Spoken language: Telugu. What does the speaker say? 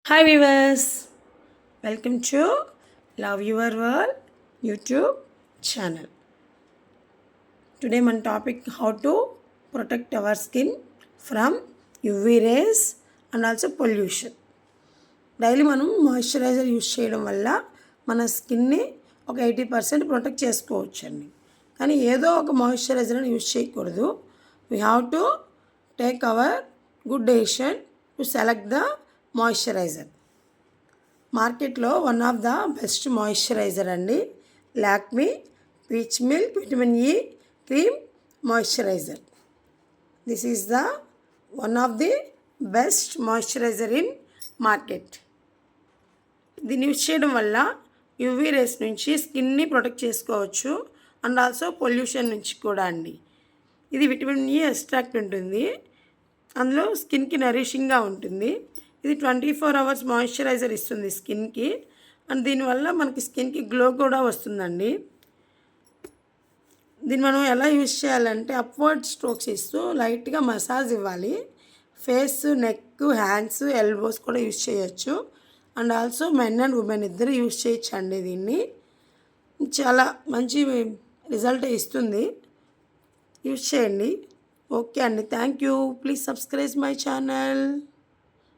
Hi viewers, welcome to Love Your World YouTube channel. Today my topic how to protect our skin from UV rays and also pollution. Daily మనం మాయిశ్చరైజర్ యూస్ చేయడం వల్ల మన స్కిన్ని ఒక 80% ప్రొటెక్ట్ చేసుకోవచ్చండి. కానీ ఏదో ఒక మాయిశ్చరైజర్ని యూస్ చేయకూడదు. We have to take our good decision to select the moisturizer. మార్కెట్లో one of the best moisturizer అండి Lakme peach milk vitamin E cream moisturizer. This is the one of the best moisturizer in market. దీన్ని యూజ్ చేయడం వల్ల యూవీ రేస్ నుంచి స్కిన్ని ప్రొటెక్ట్ చేసుకోవచ్చు అండ్ ఆల్సో పొల్యూషన్ నుంచి కూడా అండి. ఇది విటమిన్ ఈ ఎక్స్ట్రాక్ట్ ఉంటుంది, అందులో స్కిన్కి నరిషింగ్గా ఉంటుంది. ఇది 24 hours మాయిశ్చరైజర్ ఇస్తుంది స్కిన్కి అండ్ దీనివల్ల మనకి స్కిన్కి గ్లో కూడా వస్తుందండి. దీన్ని మనం ఎలా యూజ్ చేయాలంటే అప్వర్డ్ స్ట్రోక్స్ ఇస్తూ లైట్గా మసాజ్ ఇవ్వాలి. ఫేస్, నెక్, హ్యాండ్స్, ఎల్బోస్ కూడా యూజ్ చేయొచ్చు and also men and women ఇద్దరు యూజ్ చేయొచ్చు అండి. దీన్ని చాలా మంచి రిజల్ట్ ఇస్తుంది, యూజ్ చేయండి. ఓకే అండి, thank you. Please subscribe my channel.